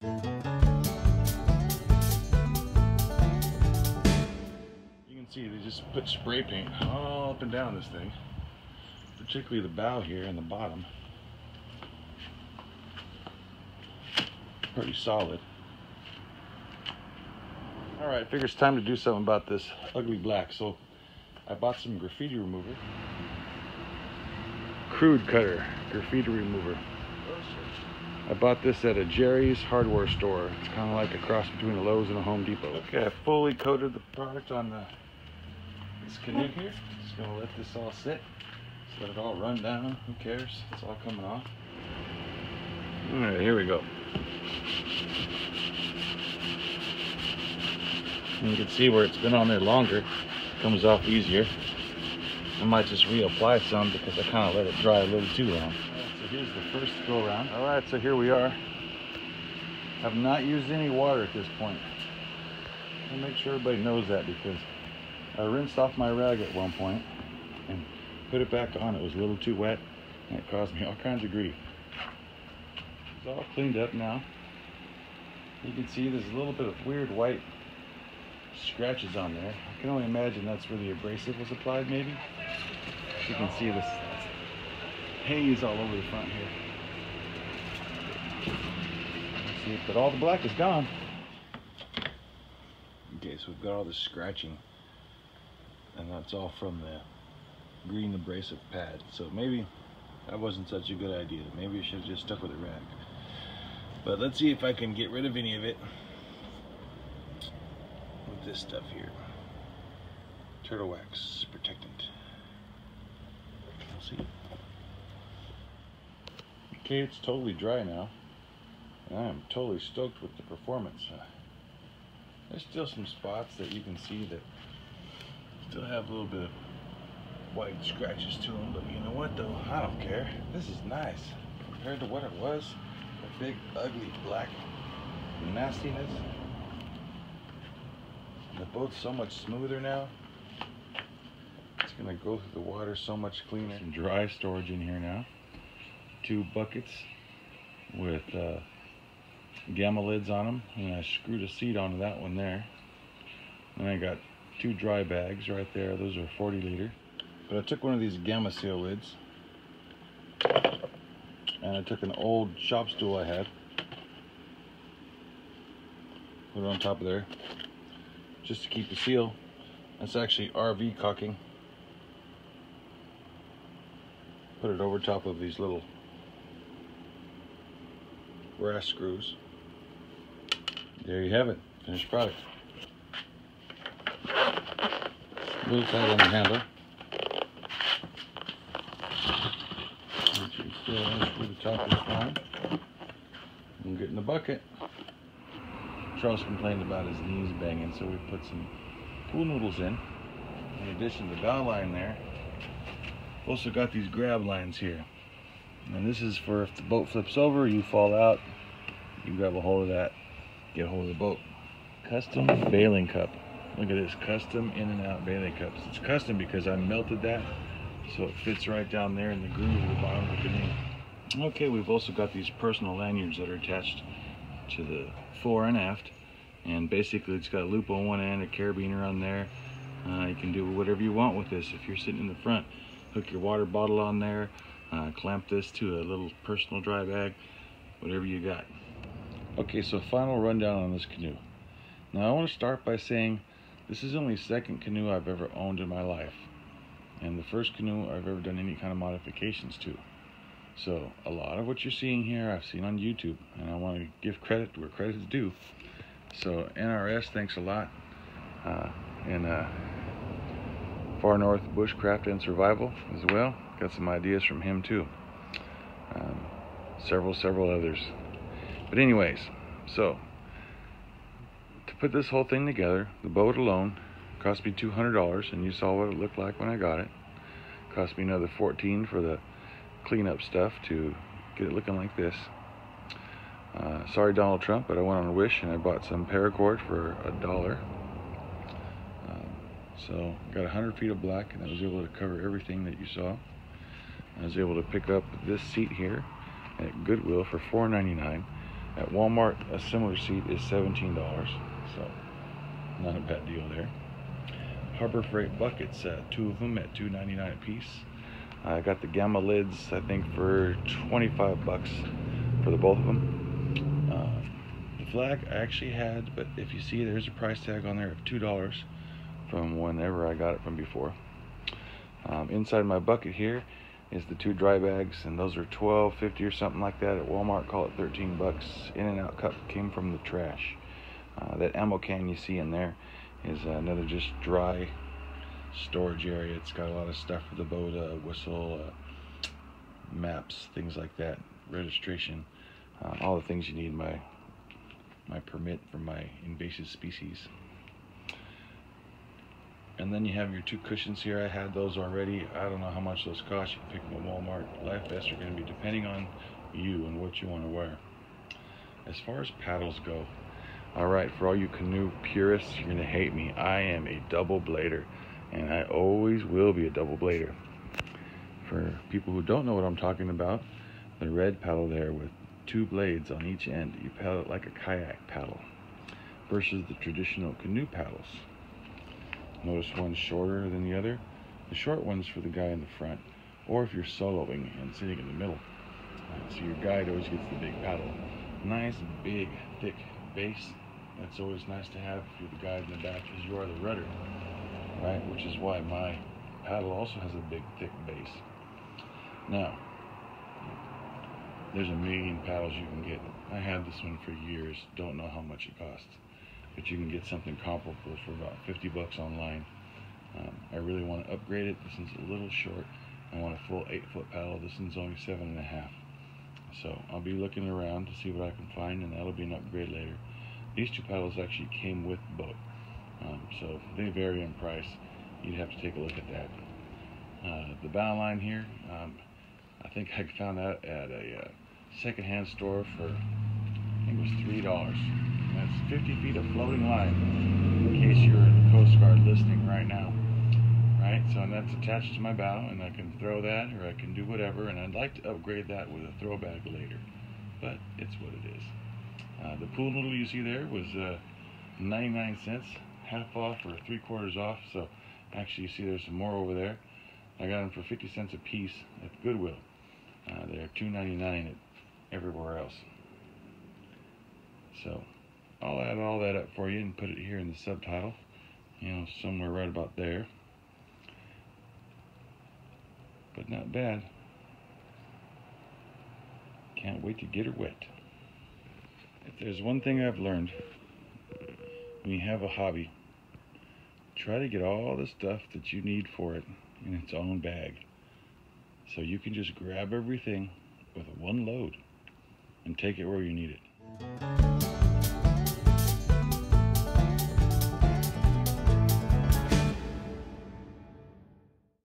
You can see they just put spray paint all up and down this thing, particularly the bow here and the bottom. Pretty solid. Alright, I figure it's time to do something about this ugly black, so I bought some graffiti remover. Crude cutter graffiti remover. I bought this at a Jerry's hardware store. It's kind of like a cross between a Lowe's and a Home Depot. Okay, I fully coated the product on this canoe here. Just gonna let this all sit. Just let it all run down. Who cares? It's all coming off. Alright, here we go. And you can see where it's been on there longer. It comes off easier. I might just reapply some because I kind of let it dry a little too long. So here's the first go around. Alright, so here we are. I've not used any water at this point. I'll make sure everybody knows that because I rinsed off my rag at one point and put it back on. It was a little too wet and it caused me all kinds of grief. It's all cleaned up now. You can see there's a little bit of weird white scratches on there. I can only imagine that's where the abrasive was applied, maybe. You can see this haze all over the front here. See, but all the black is gone. Okay, so we've got all this scratching, and that's all from the green abrasive pad. So maybe that wasn't such a good idea. Maybe I should have just stuck with a rag. But let's see if I can get rid of any of it with this stuff here. Turtle wax protectant. We'll see. Okay, it's totally dry now. And I am totally stoked with the performance. There's still some spots that you can see that still have a little bit of white scratches to them, but you know what though? I don't care. This is nice compared to what it was. A big, ugly, black nastiness. The boat's so much smoother now. It's gonna go through the water so much cleaner. Some dry storage in here now. 2 buckets with gamma lids on them, and I screwed a seat onto that one there. And I got 2 dry bags right there. Those are 40 liter. But I took one of these gamma seal lids, and I took an old shop stool I had, put it on top of there just to keep the seal. That's actually RV caulking. Put it over top of these little brass screws. There you have it, finished product. A little tight on the handle. Screw the top is fine. We'll get in the bucket. Charles complained about his knees banging, so we put some pool noodles in addition to the bow line there. Also got these grab lines here. And this is for if the boat flips over, you fall out, you grab a hold of that, get a hold of the boat. Custom bailing cup. Look at this, custom in and out bailing cups. It's custom because I melted that, so it fits right down there in the groove of the bottom of the canoe. Okay, we've also got these personal lanyards that are attached to the fore and aft. And basically it's got a loop on one end, a carabiner on there. You can do whatever you want with this. If you're sitting in the front, hook your water bottle on there, clamp this to a little personal dry bag, whatever you got. Okay, so final rundown on this canoe. Now I want to start by saying this is only the second canoe I've ever owned in my life, and the first canoe I've ever done any kind of modifications to. So a lot of what you're seeing here I've seen on YouTube, and I want to give credit where credit is due. So NRS, thanks a lot. And Far North Bushcraft and Survival as well. Got some ideas from him too. Several others. But anyways, so to put this whole thing together, the boat alone cost me $200, and you saw what it looked like when I got it. Cost me another $14 for the cleanup stuff to get it looking like this. Sorry Donald Trump, but I went on a wish and I bought some paracord for $1. So got 100 feet of black, and I was able to cover everything that you saw. I was able to pick up this seat here at Goodwill for $4.99. At Walmart, a similar seat is $17, so not a bad deal there. Harbor Freight buckets, 2 of them at $2.99 a piece. I got the Gamma lids, I think, for $25 for the both of them. The flag I actually had, but if you see, there's a price tag on there of $2 from whenever I got it from before. Inside my bucket here is the 2 dry bags, and those are $12.50 or something like that. At Walmart, call it $13. In-N-Out cup came from the trash. That ammo can you see in there is another just dry storage area. It's got a lot of stuff for the boat, whistle, maps, things like that, registration, all the things you need. My permit for my invasive species. And then you have your 2 cushions here. I had those already. I don't know how much those cost. You can pick them at Walmart. Life vests are going to be depending on you and what you want to wear. As far as paddles go, alright, for all you canoe purists, you're going to hate me. I am a double blader, and I always will be a double blader. For people who don't know what I'm talking about, the red paddle there with 2 blades on each end, you paddle it like a kayak paddle versus the traditional canoe paddles. Notice one's shorter than the other. The short one's for the guy in the front, or if you're soloing and sitting in the middle. So your guide always gets the big paddle. Nice, big, thick base. That's always nice to have if you're the guide in the back, because you are the rudder, right? Which is why my paddle also has a big, thick base. Now, there's a million paddles you can get. I had this one for years. Don't know how much it costs, but you can get something comparable for about $50 online. I really want to upgrade it. This one's a little short. I want a full 8-foot paddle. This one's only 7.5. So I'll be looking around to see what I can find, and that'll be an upgrade later. These 2 paddles actually came with the boat, so they vary in price. You'd have to take a look at that. The bow line here, I think I found that at a secondhand store for, I think it was $3. That's 50 feet of floating line, in case you're in the Coast Guard listening right now. Right, so and that's attached to my bow, and I can throw that, or I can do whatever, and I'd like to upgrade that with a throw bag later, but it's what it is. The pool noodle you see there was 99 cents, half off or 3/4 off, so actually you see there's some more over there. I got them for 50 cents a piece at Goodwill. They're $2.99 at everywhere else. So I'll add all that up for you and put it here in the subtitle, somewhere right about there. But not bad. Can't wait to get her wet. If there's one thing I've learned, when you have a hobby, try to get all the stuff that you need for it in its own bag, so you can just grab everything with one load and take it where you need it.